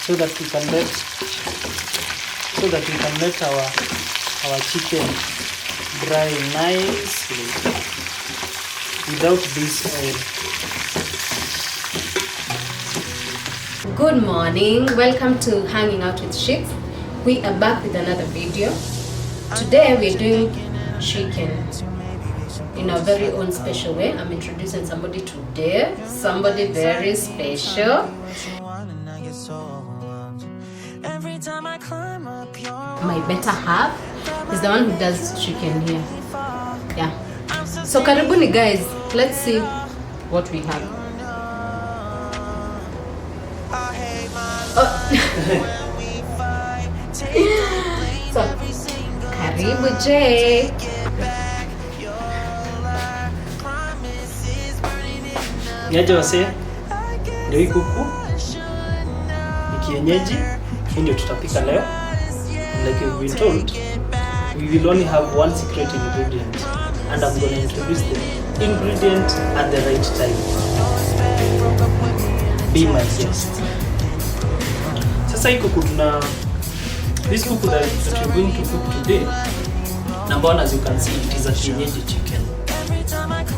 so that we can let our chicken dry nicely without this oil. Good morning, welcome to Hanging Out with Shix. We are back with another video. Today we're doing chicken in a very own special way. I'm introducing somebody today, somebody very special. My better half is the one who does chicken here. Yeah. So karibuni guys, let's see what we have. So, karibu Jay. Niaje wase, ndio hii kuku ni kienyeji, hii ndio tutapika leo. Like you've been told, we will only have one secret ingredient, and I'm going to introduce the ingredient at the right time. Be my guest. Sasa hii kuku this kuku that we're going to cook today, number one, as you can see, it is a kienyeji chicken.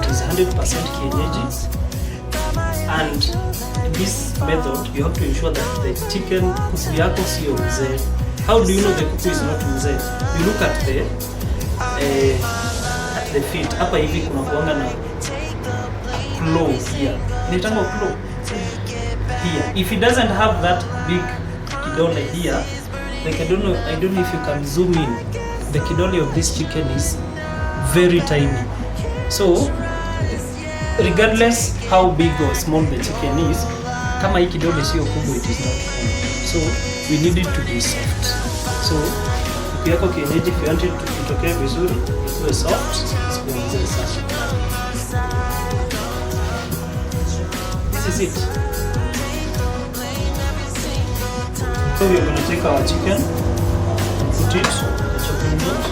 It is 100% kienyeji, and in this method you have to ensure that the chicken kuku yako sio mzee. How do you know the kuku is not mzee? You look at the feet. Hapa hivi kuna kuanga na claw here. Nitanga claw here. If it doesn't have that big kidole here, like I don't know if you can zoom in. The kidole of this chicken is very tiny. So regardless how big or small the chicken is, kama hii kidole sio kubwa, it is not full. So we need it to be soft. So kuku yako kienyeji, if you want it to itokee vizuri, iwe soft, isiwe mzee sana. This is it. So we are going to take our chicken and put it on the chopping board.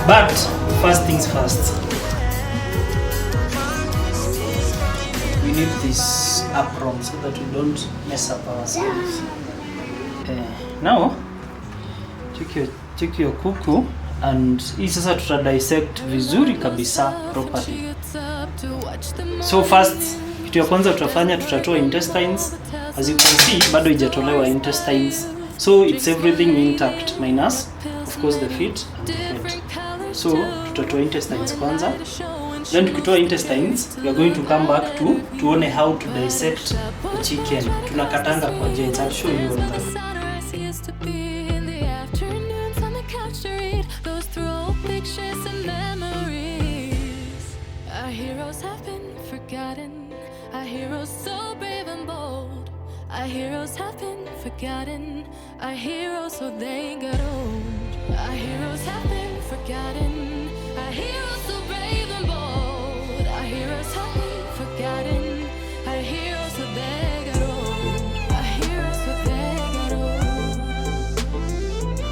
But first things first, we need this apron so that we don't mess up ourselves. Now take your kuku and hii sasa tuta dissect vizuri kabisa properly. So first, kitu ya kwanza tutafanya, tutatoa intestines. As you can see, bado haijatolewa intestines, so it's everything intact minus of course the feet and the head. So tutatoa intestines kwanza, then tukitoa intestines we are going to come back to tuone how to dissect the chicken. Tunakatanga kwa joints. I'll show you on that. Our heroes so brave and bold. Our heroes have been forgotten. Our heroes so they got old. Our heroes have been forgotten. Our heroes so brave and bold. Our heroes have been forgotten. Our heroes so they got old. Our heroes so they got old.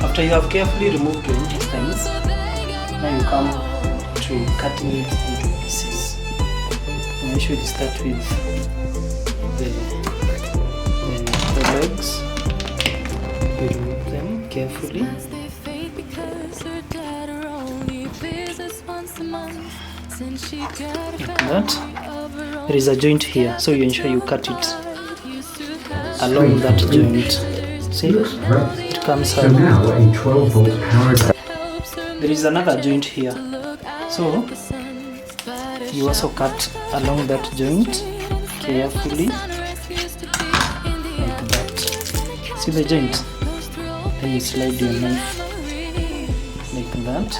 After you have carefully removed your intestines, now you come to cutting it into pieces. I should start with the legs. We remove them carefully. Like that. There is a joint here, so you ensure you cut it along that joint. See, it comes out. There is another joint here, so you also cut along that joint carefully, like that. See the joint? Then you slide your knife like that.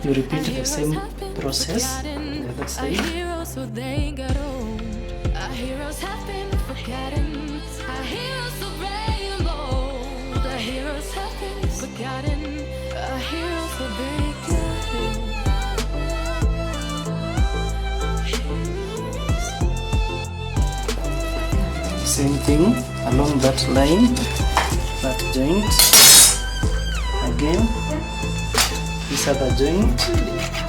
You repeat the same process on the other side. Same thing along that line, that joint. Again, this other joint,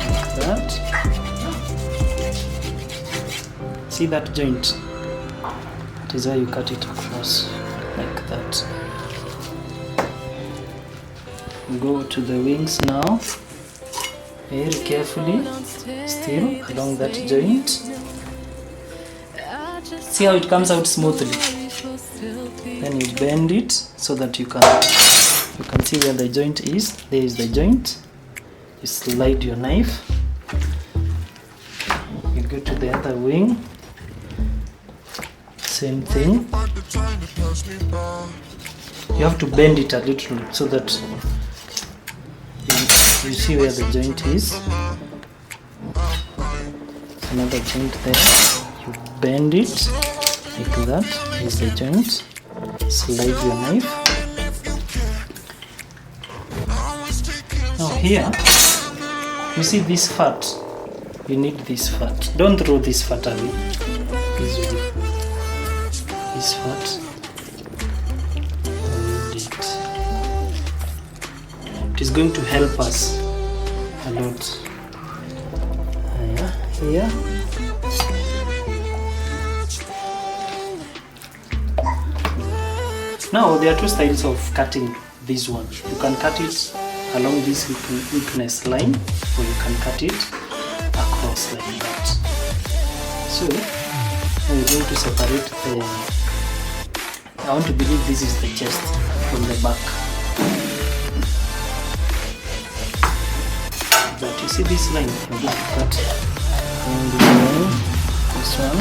like that. see that joint? That is why you cut it across like that. Go to the wings now, very carefully, still along that joint. See how it comes out smoothly. Then you bend it so that you can see where the joint is. There is the joint. You slide your knife. You go to the other wing. Same thing. You have to bend it a little so that you see where the joint is. Another joint there. You bend it like that. Here's the joint. Slide your knife. Now here, you see this fat. You need this fat. Don't throw this fat away. This fat. It is going to help us a lot. Here. Now there are two styles of cutting this one. You can cut it along this weakness line, or you can cut it across like that. So we're going to separate the. I want to believe this is the chest from the back. But you see this line, you're going to cut around this one.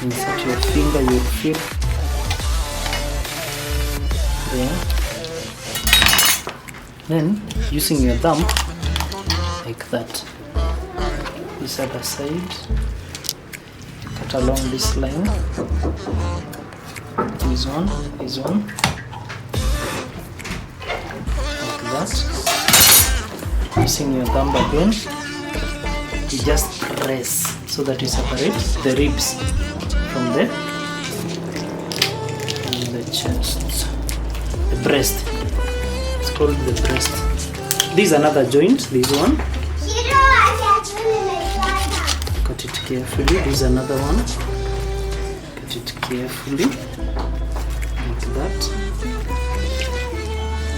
Insert your finger, you'll feel there. Then using your thumb like that. This other side, you cut along this line. This one, like that. Using your thumb again, you just press so that you separate the ribs from the chest, the breast. It's called the breast. This is another joint. This one. Cut it carefully. This is another one. Cut it carefully, like that.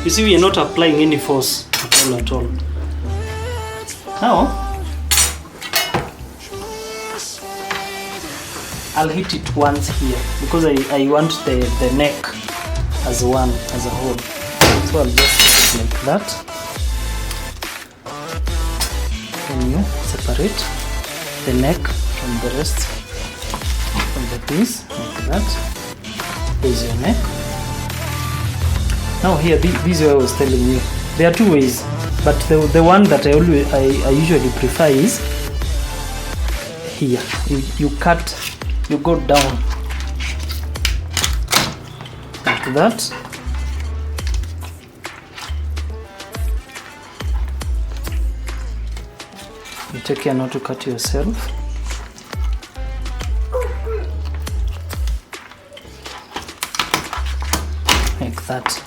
You see, we are not applying any force at all. Now, I'll hit it once here because I want the neck as a whole. So I'll just hit it like that. Then you separate the neck from the rest of the piece like that. There's your neck. Now here, this is what I was telling you. There are two ways. But the one that I usually prefer is here. You cut, you go down like that. You take care not to cut yourself. Like that.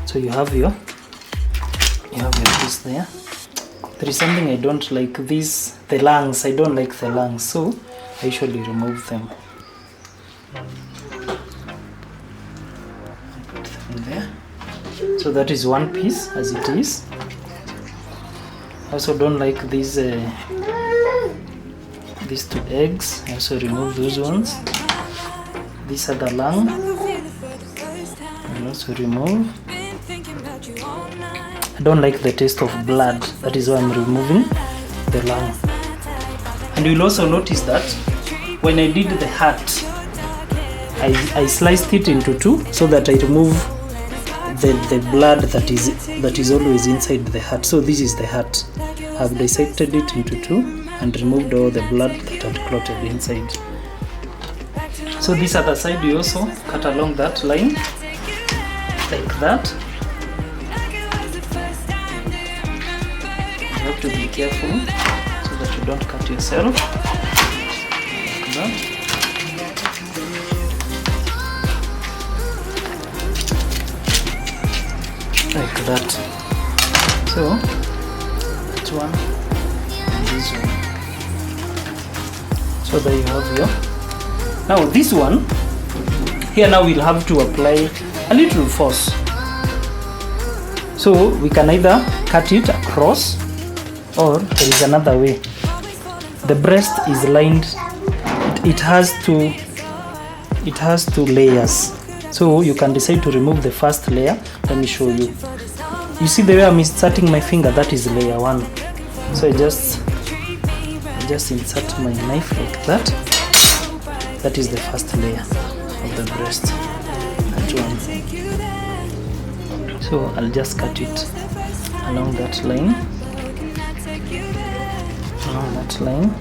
So you have your piece there. There is something I don't like, the lungs. I don't like the lungs, so I usually remove them. Put them there. So that is one piece as it is. I also don't like these two eggs. I also remove those ones. This other lung I'll also remove. I don't like the taste of blood, that is why I'm removing the lung. And you'll also notice that when I did the heart, I sliced it into two so that I remove the blood that is always inside the heart. So this is the heart. I've dissected it into two and removed all the blood that had clotted inside. So this other side, you also cut along that line like that. You have to be careful so that you don't cut yourself. Like that. Like that. So that one and this one. So there you have your. Now this one here, now we'll have to apply a little force. So we can either cut it across, or there is another way. The breast is lined. It has two layers. So you can decide to remove the first layer. Let me show you. You see the way I'm inserting my finger? That is layer 1. So I just insert my knife like that. That is the first layer of the breast. That one. So I'll just cut it along that line. Along that line.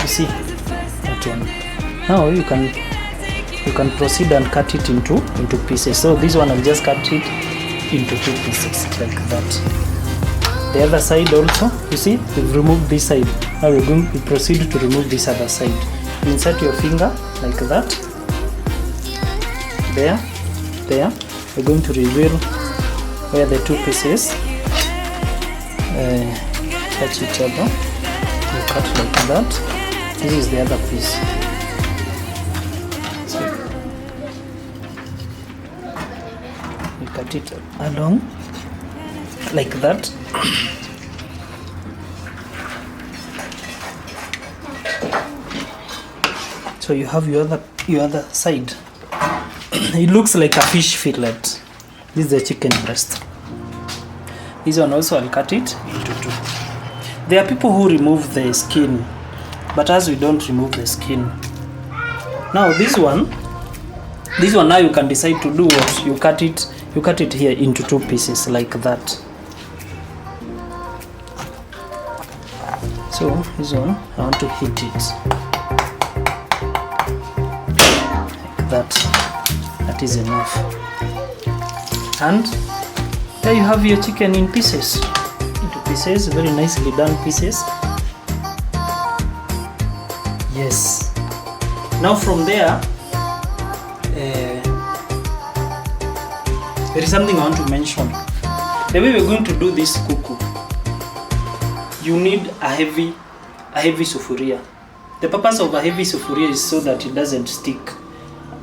You see that one. Now you can proceed and cut it into pieces. So this one I'll just cut it into 2 pieces like that. The other side also, you see, we've removed this side. Now we're going to proceed to remove this other side. You insert your finger like that. There. We're going to reveal where the 2 pieces touch each other. You cut like that. This is the other piece. So you cut it along like that. So you have your other side. It looks like a fish fillet. This is the chicken breast. This one also I'll cut it into 2. There are people who remove the skin, but as we don't remove the skin. Now this one now you can decide to do what? You cut it here into 2 pieces like that. So this one I want to hit it like that. That is enough. And there you have your chicken in pieces. Into pieces, very nicely done pieces. Yes. Now from there, there is something I want to mention. The way we're going to do this kuku, you need a heavy sufuria. The purpose of a heavy sufuria is so that it doesn't stick.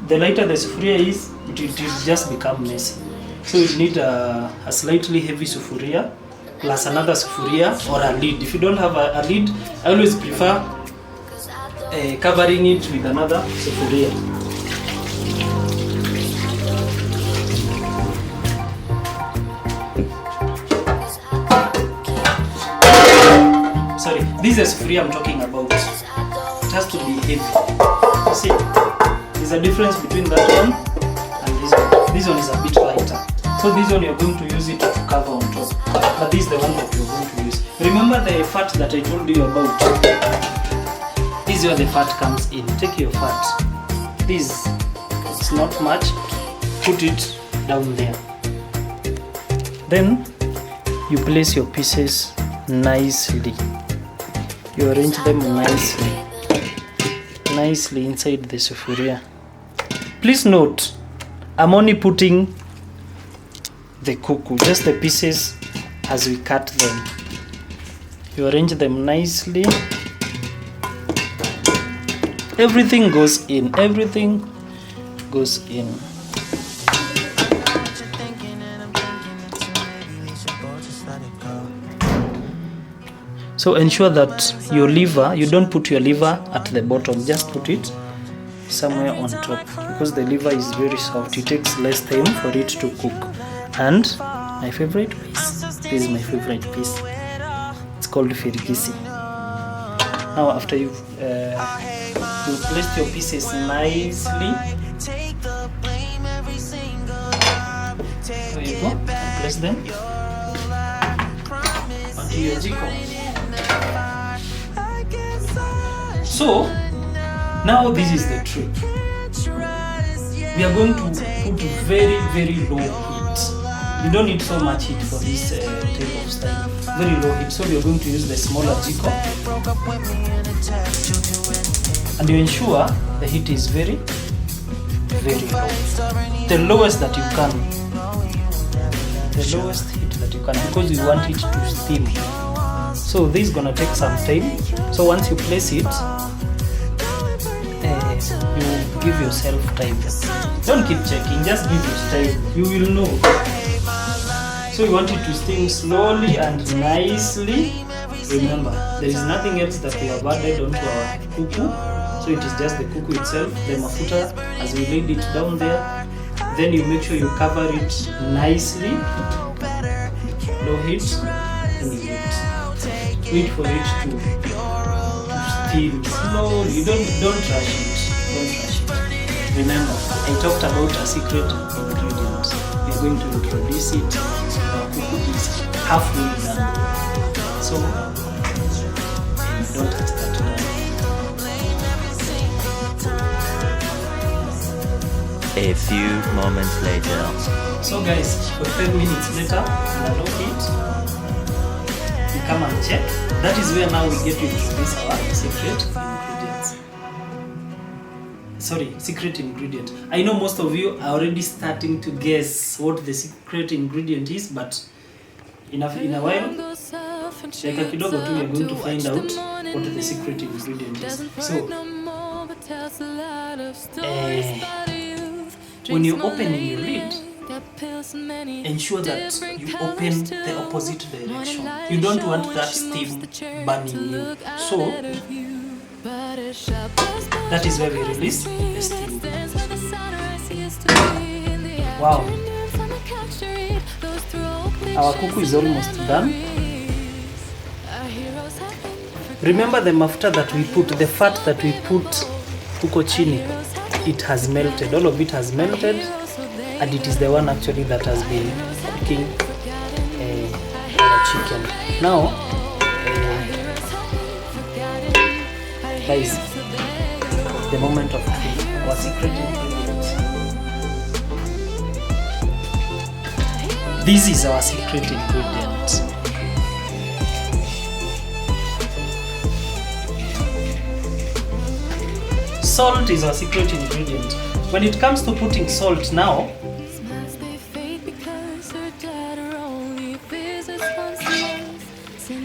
The lighter the sufuria is, it will just become messy. So you need a slightly heavy sufuria plus another sufuria or a lid. If you don't have a lid, I always prefer covering it with another sufuria. Sorry, this is the sufuria I'm talking about. It has to be heavy. You see, there's a difference between that one and this one. This one is a bit lighter. So this one you're going to use it to cover on top. But this is the one that you're going to use. Remember the fat that I told you about? This is where the fat comes in. Take your fat. This, it's not much. Put it down there. Then you place your pieces nicely. You arrange them nicely inside the sufuria. Please note, I'm only putting the kuku, just the pieces as we cut them. You arrange them nicely. Everything goes in. Everything goes in. So ensure that your liver, you don't put your liver at the bottom, just put it somewhere on top, because the liver is very soft. It takes less time for it to cook. And my favorite piece, this is my favorite piece. It's called firigisi. Now after you've placed your pieces nicely, there you go, and place them onto your jiko. So now this is the trick. We are going to put very, very low heat. You don't need so much heat for this type of style. Very low heat. So we are going to use the smaller jiko. And you ensure the heat is very, very low. The lowest that you can. the lowest heat that you can, because we want it to steam. So this is gonna take some time. So once you place it, you give yourself time. Don't keep checking, just give it time. You will know. So you want it to steam slowly and nicely. Remember, there is nothing else that we have added onto our kuku. So it is just the kuku itself, the mafuta, as we laid it down there. Then you make sure you cover it nicely. Low heat, and you wait for it to steam slowly. You don't rush it. Don't rush it. Remember, I talked about a secret ingredient. We are going to introduce it. Our kuku is halfway done. So don't touch that down. A few moments later. So guys, for 5 minutes later, in a low heat, we come and check. That is where now we get to introduce our secret ingredients. Sorry, secret ingredient. I know most of you are already starting to guess what the secret ingredient is, but in a while, dakika kidogo tu, we are going to find out what the secret ingredient is. So, when you're opening your lid, ensure that you open the opposite direction. You don't want that steam burning you. So, that is where we release the steam. Wow. Our kuku is almost done. Remember the mafuta that we put, the fat that we put huko chini, it has melted. All of it has melted, and it is the one actually that has been cooking our chicken. Now, guys, it's the moment of our secret ingredient. This is our secret ingredient. Salt is our secret ingredient. When it comes to putting salt now,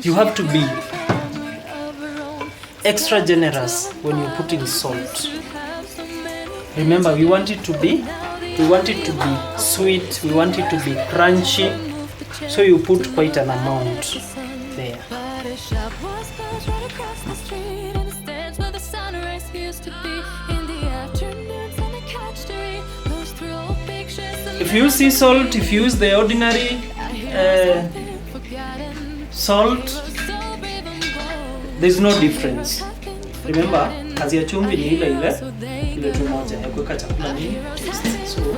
you have to be extra generous when you're putting salt. Remember, we want it to be sweet, we want it to be crunchy, so you put quite an amount there. If you use sea salt, if you use the ordinary salt, there's no difference. Remember, kazi ya chumvi ni ile tu moja ya kuweka chakula ni so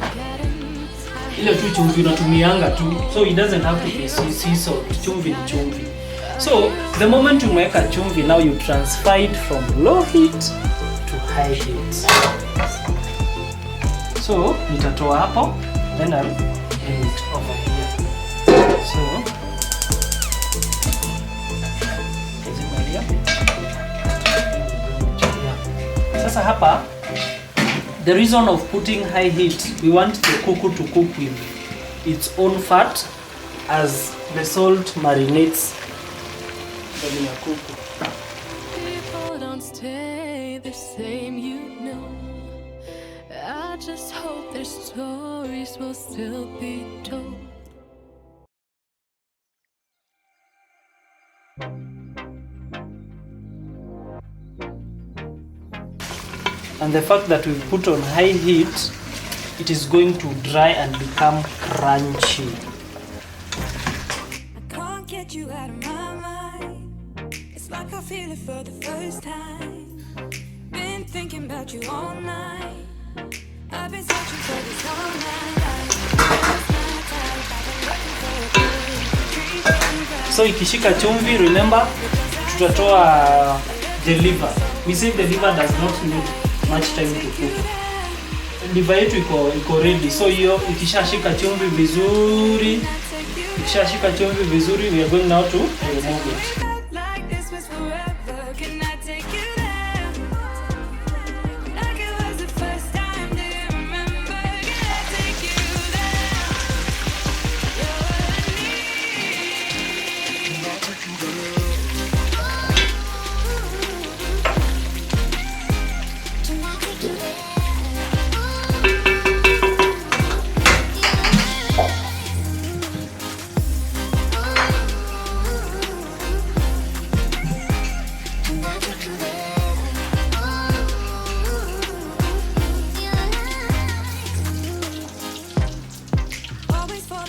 ile tu chumvi unatumianga tu, so it doesn't have to be sea salt. Chumvi ni chumvi. So the moment umeweka chumvi, now you transfer it from low heat to high heat. So nitatoa hapo, then I'll bring it over here. So sasa hapa, the reason of putting high heat, we want the kuku to cook with its own fat as the salt marinates the kuku. People don't stay the same, you know. I just hope their stories will still be told. And the fact that we put on high heat, it is going to dry and become crunchy. I can't get you out of my mind. It's like I feel it for the first time. Been thinking about you all night. I've been searching for this all night. So ikishika chumvi, remember, tutatoa the liver. We say the liver does not need much time to cook. Liver yetu iko ready. So hiyo ikishashika chumvi vizuri, we are going now to remove it.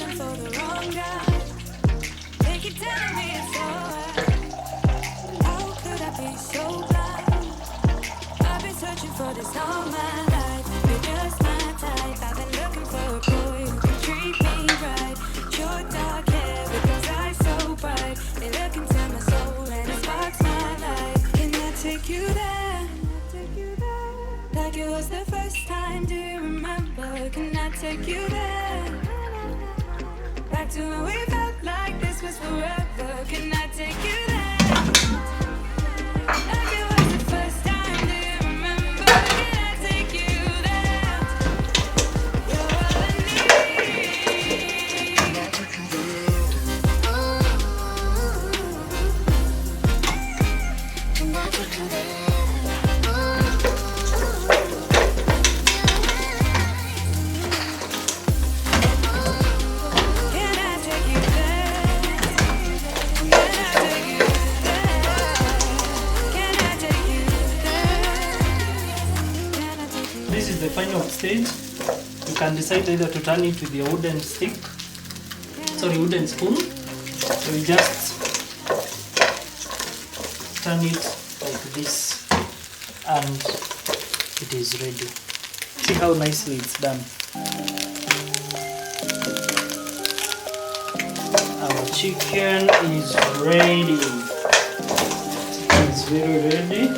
falling for the wrong guy. They keep telling me it's alright. How could I be so blind? I've been searching for this all my life. You're just my type. I've been looking for a boy who can treat me right. Short dark hair with those eyes so bright. They look into my soul and it sparks my life. Can I take you there? Like it was the first time, do you remember? Can I take you there? Back to when we felt like this was forever. Can I take you there? Like it was the first time, do you remember? Can I take you there? You're all I need. Can I take you there? This is the final stage. You can decide either to turn it with your wooden stick, wooden spoon, or you just turn it like this and it is ready. See how nicely it's done. Our chicken is ready. It's very ready.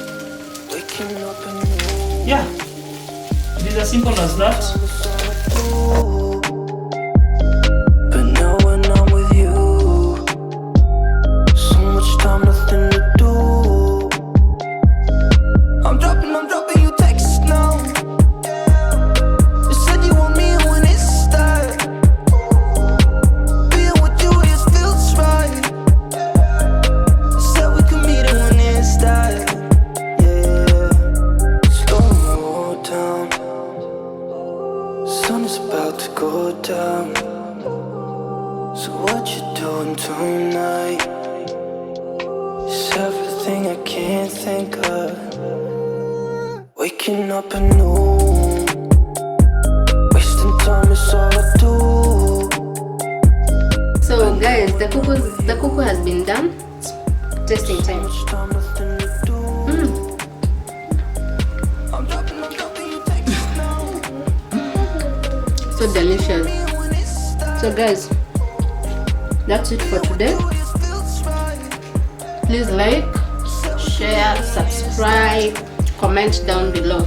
Yeah, it is as simple as that. But now when I'm with you, so much time, nothing to do. I'm dropping you texts now. You said you want me when it's start. Being with you, it feels right. You said we could meet it when it started. Sun is about to go down. So what you doing tonight? It's everything I can't think of. Waking up anew. Wasting time is all I do. So guys, the cuckoo has been done. Tasting time. So delicious. So guys, that's it for today. Please like, share, subscribe, comment down below.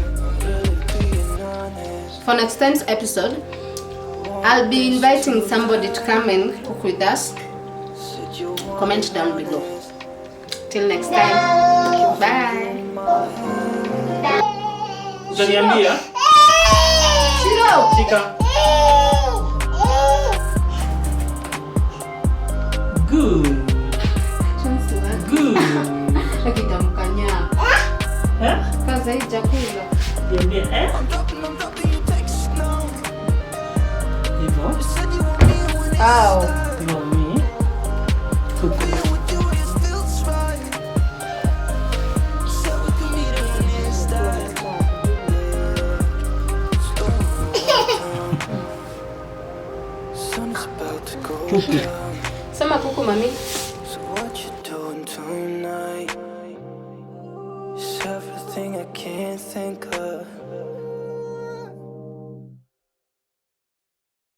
For next time's episode, I'll be inviting somebody to come and cook with us. Comment down below. Till next time, bye. Utaniambia? Shika. Good. Good. Akitamkanya. Kaza hii chakula. Niambie hivyo. Au. Hivyo mimi. Kuku. Kuku. Sema kuku mami. So what you doing tonight? It's everything I can't think of.